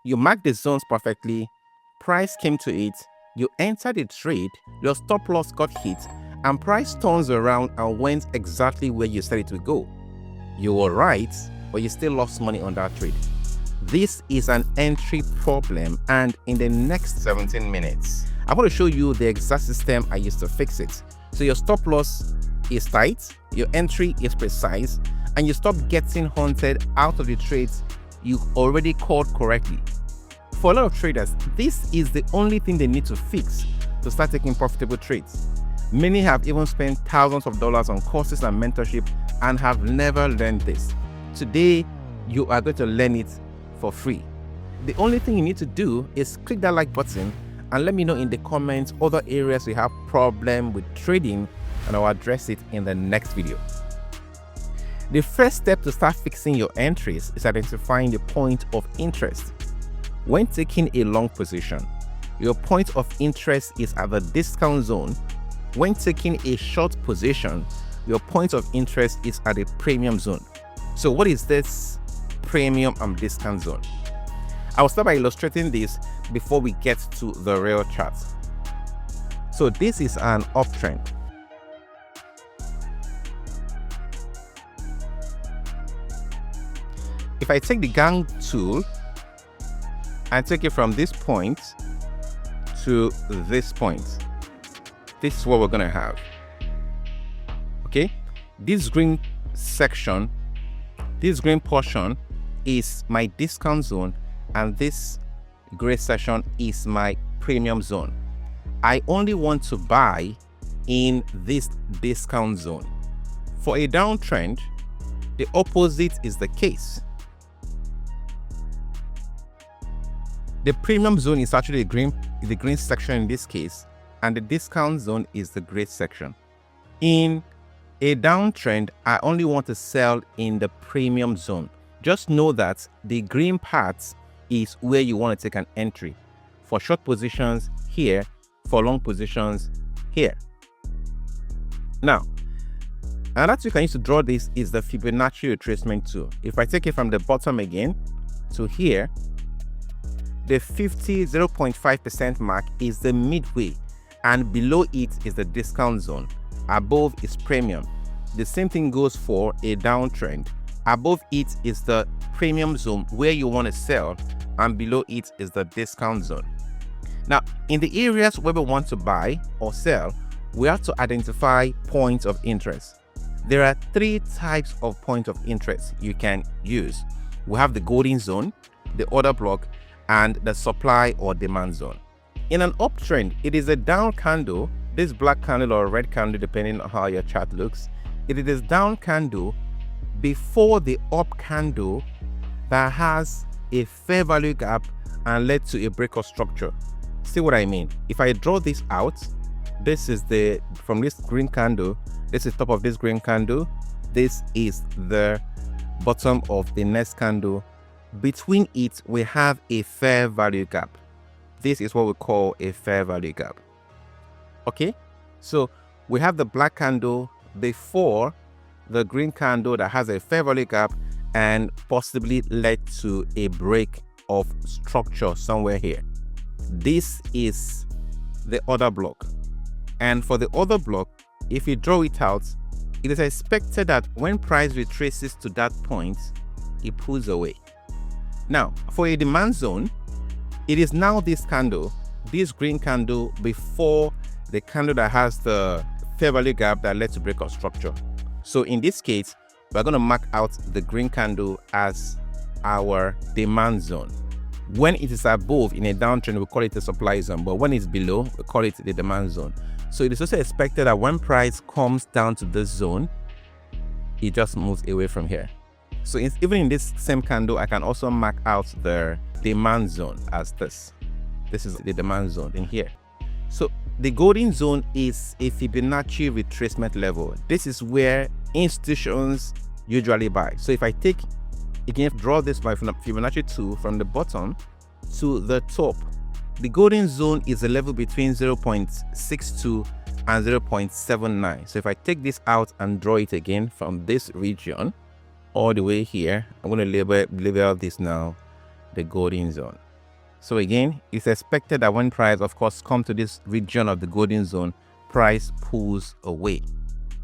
You mark the zones perfectly, price came to it, you entered the trade, your stop loss got hit, and price turns around and went exactly where you said it would go. You were right, but you still lost money on that trade. This is an entry problem, and in the next 17 minutes, I'm going to show you the exact system I used to fix it. So your stop loss is tight, your entry is precise, and you stop getting hunted out of the trades you already called correctly. For a lot of traders, this is the only thing they need to fix to start taking profitable trades. Many have even spent thousands of dollars on courses and mentorship and have never learned this. Today, you are going to learn it for free. The only thing you need to do is click that like button and let me know in the comments other areas you have problem with trading, and I'll address it in the next video. The first step to start fixing your entries is identifying the point of interest. When taking a long position, your point of interest is at the discount zone. When taking a short position, your point of interest is at the premium zone. So what is this premium and discount zone? I will start by illustrating this before we get to the real chart. So this is an uptrend. If I take the gang tool and take it from this point to this point, this is what we're going to have. Okay, this green section, this green portion is my discount zone, and this gray section is my premium zone. I only want to buy in this discount zone. For a downtrend, the opposite is the case. The premium zone is actually the green section in this case, and the discount zone is the gray section. In a downtrend, I only want to sell in the premium zone. Just know that the green part is where you want to take an entry. For short positions here, for long positions here. Now, another trick I use to draw this is the Fibonacci retracement tool. If I take it from the bottom again to here, the 0.5% mark is the midway, and below it is the discount zone. Above is premium. The same thing goes for a downtrend. Above it is the premium zone where you want to sell, and below it is the discount zone. Now, in the areas where we want to buy or sell, we have to identify points of interest. There are three types of point of interest you can use. We have the golden zone, the order block, and the supply or demand zone. In an uptrend, it is a down candle, this black candle or red candle depending on how your chart looks. It is a down candle before the up candle that has a fair value gap and led to a break of structure. See what I mean? If I draw this out, this is from this green candle, this is top of this green candle, this is the bottom of the next candle. Between it, we have a fair value gap. This is what we call a fair value gap. Okay, so we have the black candle before the green candle that has a fair value gap and possibly led to a break of structure somewhere here. This is the order block. And for the order block, if you draw it out, it is expected that when price retraces to that point, it pulls away. Now, for a demand zone, it is now this candle, this green candle before the candle that has the fair value gap that led to break of structure. So in this case, we're going to mark out the green candle as our demand zone. When it is above in a downtrend, we call it the supply zone, but when it's below, we call it the demand zone. So it is also expected that when price comes down to this zone, it just moves away from here. So even in this same candle, I can also mark out the demand zone as this. This is the demand zone in here. So the golden zone is a Fibonacci retracement level. This is where institutions usually buy. So if I take, again, draw this by Fibonacci 2 from the bottom to the top, the golden zone is a level between 0.62 and 0.79. So if I take this out and draw it again from this region all the way here, I'm going to label this now the golden zone. So again, it's expected that when price, of course, come to this region of the golden zone, price pulls away.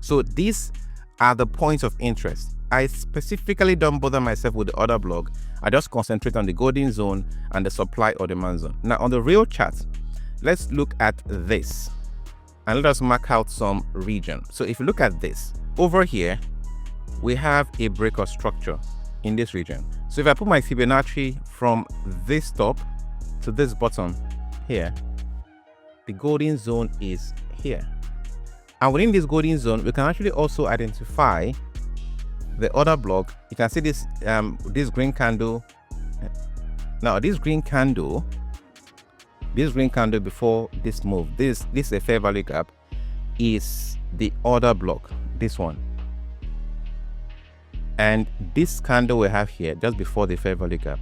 So these are the points of interest. I specifically don't bother myself with the order block. I just concentrate on the golden zone and the supply or demand zone. Now on the real chart, let's look at this and let us mark out some region. So if you look at this over here, we have a break of structure in this region. So if I put my Fibonacci from this top to this bottom here, the golden zone is here. And within this golden zone, we can actually also identify the order block. You can see this this green candle. Now this green candle before this move, this is a fair value gap, is the order block, this one. And this candle we have here just before the fair value gap,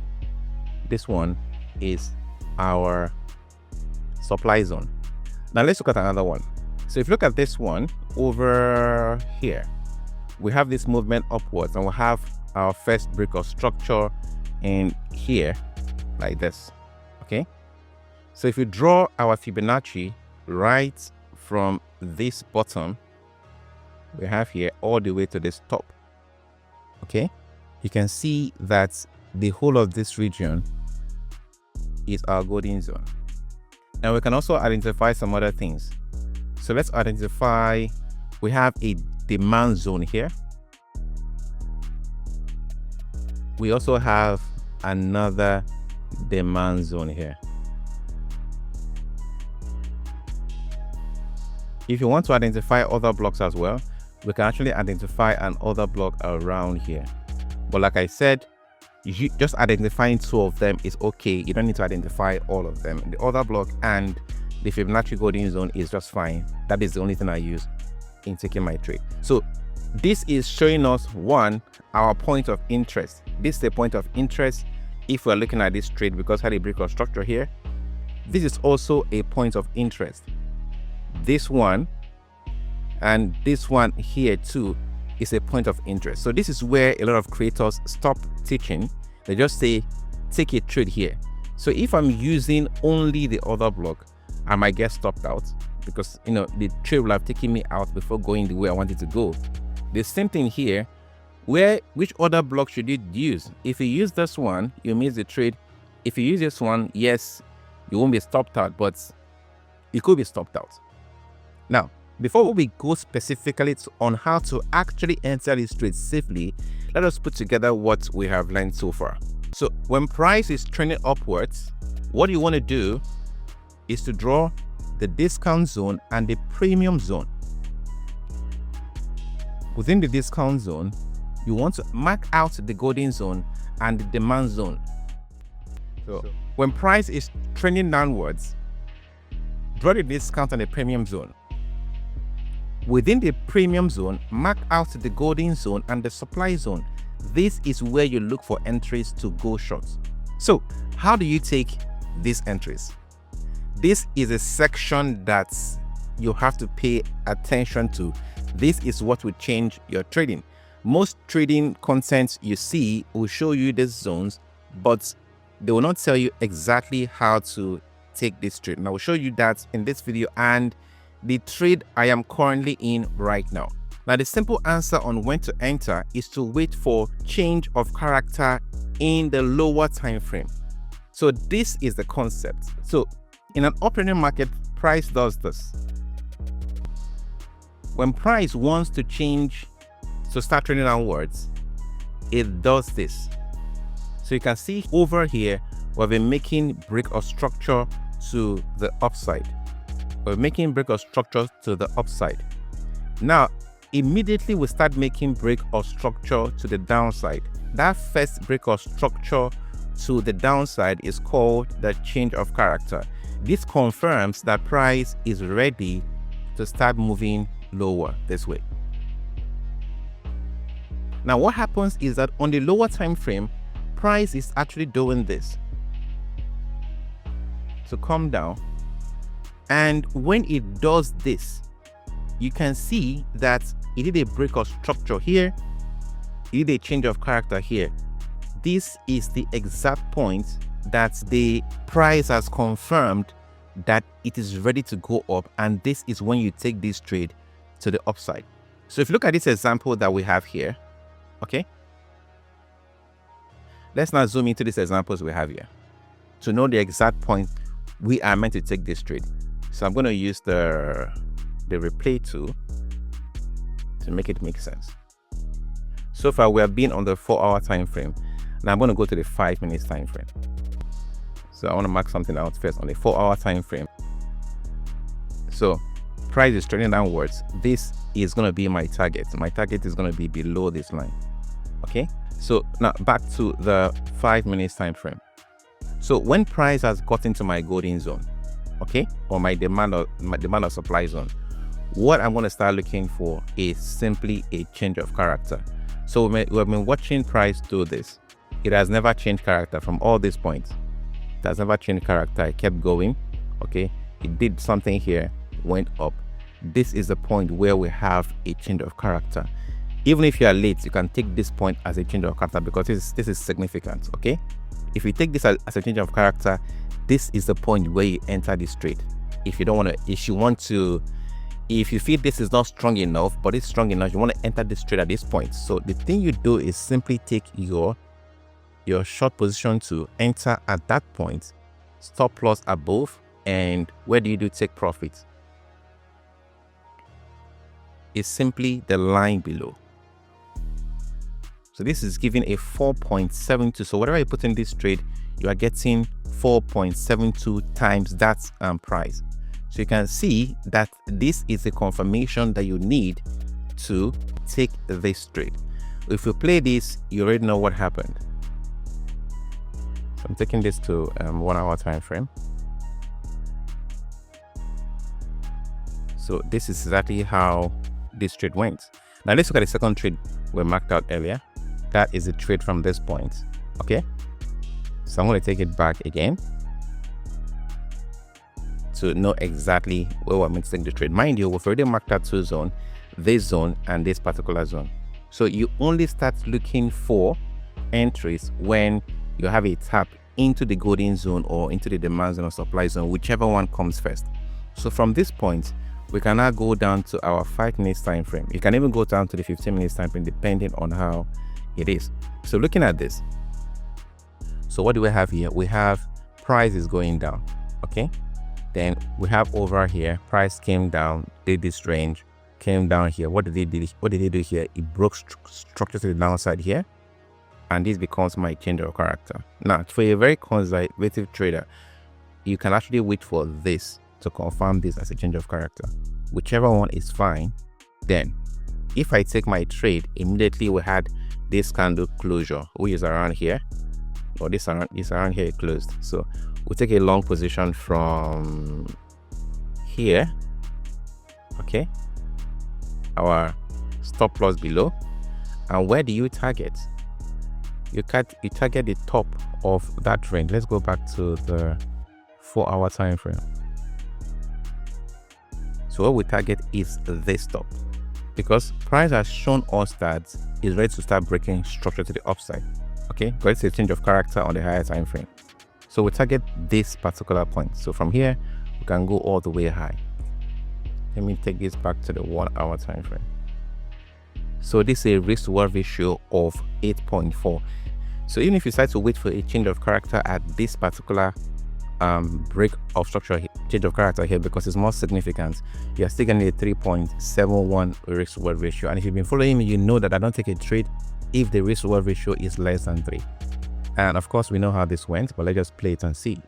this one is our supply zone. Now let's look at another one. So if you look at this one over here, we have this movement upwards and we'll have our first break of structure in here like this. Okay, so if you draw our Fibonacci right from this bottom we have here all the way to this top, okay, you can see that the whole of this region is our golden zone. And we can also identify some other things. So let's identify, we have a demand zone here. We also have another demand zone here. If you want to identify other blocks as well, we can actually identify an other block around here. But like I said, just identifying two of them is okay. You don't need to identify all of them. The other block and the Fibonacci golden zone is just fine. That is the only thing I use in taking my trade. So this is showing us, one, our point of interest. This is the point of interest if we're looking at this trade because had a break of structure here. This is also a point of interest. This one and this one here too is a point of interest. So this is where a lot of creators stop teaching. They just say take a trade here. So if I'm using only the order block, I might get stopped out because the trade will have taken me out before going the way I wanted to go. The same thing here, which order block should you use? If you use this one, you miss the trade. If you use this one, yes, you won't be stopped out, but you could be stopped out. Now, before we go specifically on how to actually enter this trade safely, let us put together what we have learned so far. So when price is trending upwards, what you want to do is to draw the discount zone and the premium zone. Within the discount zone, you want to mark out the golden zone and the demand zone. So when price is trending downwards, draw the discount and the premium zone. Within the premium zone, mark out the golden zone and the supply zone. This is where you look for entries to go short. So how do you take these entries? This is a section that you have to pay attention to. This is what will change your trading. Most trading content you see will show you these zones, but they will not tell you exactly how to take this trade. And I will show you that in this video and the trade I am currently in right now. Now, the simple answer on when to enter is to wait for change of character in the lower time frame. So this is the concept. So in an operating market, price does this. When price wants to change to start trading downwards, it does this. So you can see over here, we've been making break of structure to the upside. We're making break of structure to the upside. Now, immediately we start making break of structure to the downside. That first break of structure to the downside is called the change of character. This confirms that price is ready to start moving lower this way. Now, what happens is that on the lower time frame, price is actually doing this. So come down. And when it does this, you can see that it did a break of structure here, it did a change of character here. This is the exact point that the price has confirmed that it is ready to go up, and this is when you take this trade to the upside. So if you look at this example that we have here, okay, let's now zoom into these examples we have here to know the exact point we are meant to take this trade. So I'm going to use the replay tool to make it make sense. So far we have been on the 4-hour time frame. Now I'm going to go to the 5 minutes time frame. So I want to mark something out first on the 4-hour time frame. So price is trending downwards. This is going to be my target. My target is going to be below this line. Okay. So now back to the 5 minutes time frame. So when price has got into my golden zone, okay, or my demand or supply zone, what I'm going to start looking for is simply a change of character. So we have been watching price do this. It has never changed character from all these points. It has never changed character. It kept going. Okay, it did something here, went up. This is the point where we have a change of character. Even if you are late, you can take this point as a change of character because this is significant. Okay, if you take this as a change of character, this is the point where you enter this trade. If you don't want to, if you feel this is not strong enough, but it's strong enough, you want to enter this trade at this point. So the thing you do is simply take your short position to enter at that point, stop loss above, and where do you take profit? It's simply the line below. So this is giving a 4.72. So whatever you put in this trade, you are getting 4.72 times that price. So you can see that this is a confirmation that you need to take this trade. If you play this, you already know what happened. So I'm taking this to 1 hour time frame. So this is exactly how this trade went. Now let's look at the second trade we marked out earlier. That is a trade from this point. Okay, so I'm going to take it back again to know exactly where we're meant to take the trade. Mind you, we've already marked out two zones, this zone and this particular zone. So you only start looking for entries when you have a tap into the golden zone or into the demand zone or supply zone, whichever one comes first. So from this point, we can now go down to our 5 minutes time frame. You can even go down to the 15 minutes time frame depending on how it is. So looking at this, so what do we have here? We have price is going down. Okay, then we have over here price came down, did this range, came down here. What did they do here? It broke structure to the downside here, and this becomes my change of character. Now for a very conservative trader, you can actually wait for this to confirm this as a change of character. Whichever one is fine. Then if I take my trade, immediately we had this candle closure, which is around here, or this around here, it closed. So we'll take a long position from here. Okay, our stop loss below. And where do you target? You target the top of that range. Let's go back to the 4 hour time frame. So what we target is this top, because price has shown us that it's ready to start breaking structure to the upside. Okay, but it's a change of character on the higher time frame. So we target this particular point. So from here we can go all the way high. Let me take this back to the 1 hour time frame. So this is a risk to reward ratio of 8.4. So even if you decide to wait for a change of character at this particular break of structure, change of character here, because it's more significant, you're still getting a 3.71 risk to reward ratio. And if you've been following me, you know that I don't take a trade if the risk to reward ratio is less than 3. And of course we know how this went, but let's just play it and see.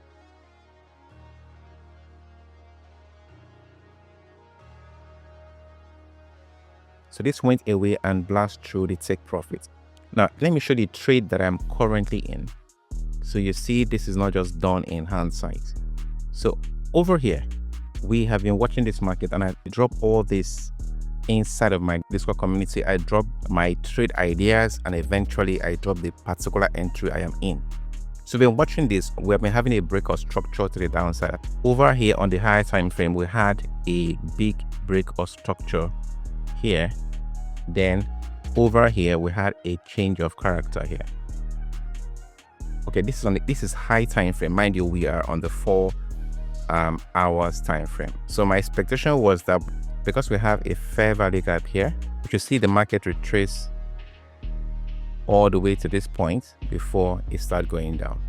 So this went away and blast through the take profit. Now let me show the trade that I'm currently in. So you see, this is not just done in hindsight. So over here, we have been watching this market, and I drop all this inside of my Discord community. I drop my trade ideas, and eventually I drop the particular entry I am in. So we've been watching this. We have been having a break of structure to the downside. Over here on the higher time frame, we had a big break of structure here. Then over here we had a change of character here. Okay, this is high time frame. Mind you, we are on the 4 hours time frame. So my expectation was that because we have a fair value gap here, we should see the market retrace all the way to this point before it starts going down.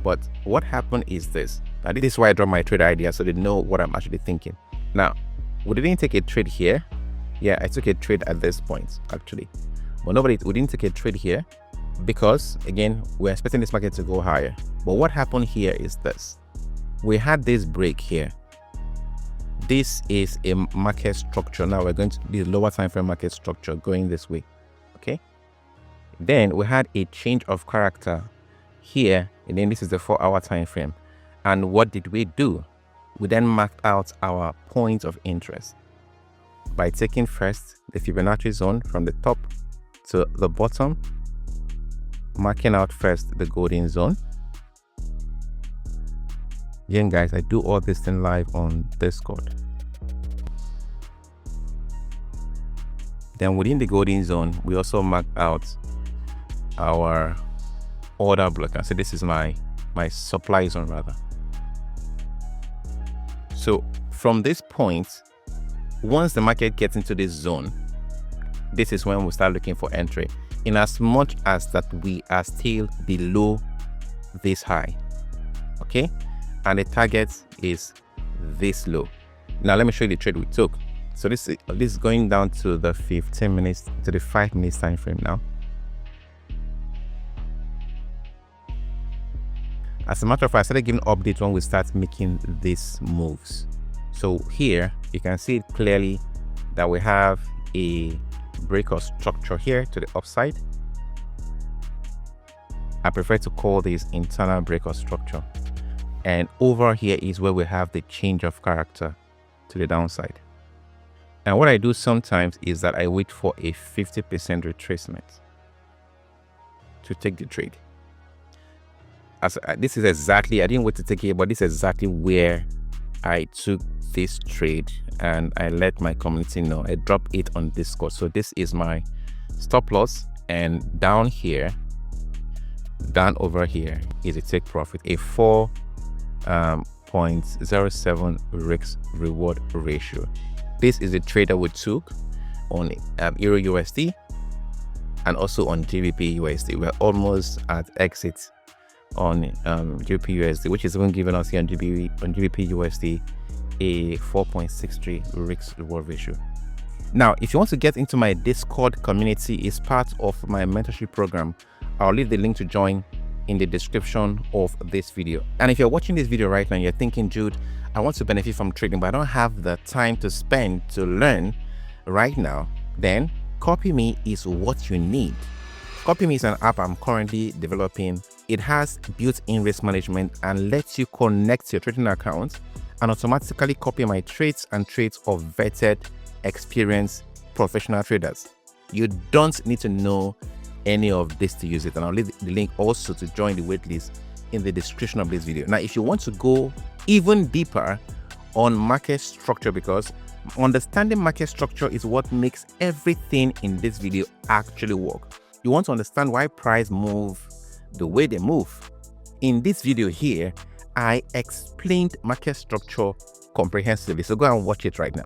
But what happened is this. Now this is why I draw my trade idea, so they know what I'm actually thinking. Now, we didn't take a trade here. Yeah, I took a trade at this point actually, but we didn't take a trade here because again, we're expecting this market to go higher. But what happened here is this. We had this break here. This is a market structure. Now we're going to the lower time frame market structure going this way. Okay. Then we had a change of character here, and then this is the 4-hour time frame. And what did we do? We then marked out our point of interest by taking first the Fibonacci zone from the top to the bottom, marking out first the golden zone. Again, guys, I do all this thing live on Discord. Then within the golden zone, we also marked out our order block. So this is my supply zone rather. So from this point, once the market gets into this zone, this is when we start looking for entry, in as much as that we are still below this high. Okay, and the target is this low. Now let me show you the trade we took. So this is going down to the 15 minutes to the 5 minutes time frame now. As a matter of fact, I started giving updates when we start making these moves. So here you can see it clearly that we have a break of structure here to the upside. I prefer to call this internal break of structure. And over here is where we have the change of character to the downside. And what I do sometimes is that I wait for a 50% retracement to take the trade. This is exactly, I didn't wait to take it, but this is exactly where I took this trade and I let my community know. I dropped it on Discord. So this is my stop loss, and down here, down over here is a take profit, a 4.07 risk reward ratio. This is a trade that we took on Euro USD and also on GBP USD. We're almost at exit on GBP USD, which is even giving us here on GBP USD a 4.63 risk reward ratio. Now, if you want to get into my Discord community, it's part of my mentorship program. I'll leave the link to join in the description of this video. And if you're watching this video right now and you're thinking, Jude, I want to benefit from trading, but I don't have the time to spend to learn right now, then Copy Me is what you need. Copy Me is an app I'm currently developing. It has built-in risk management and lets you connect your trading account and automatically copy my trades and trades of vetted, experienced professional traders. You don't need to know any of this to use it, and I'll leave the link also to join the waitlist in the description of this video. Now, if you want to go even deeper on market structure, because understanding market structure is what makes everything in this video actually work. You want to understand why price move the way they move. In this video here, I explained market structure comprehensively, so go and watch it right now.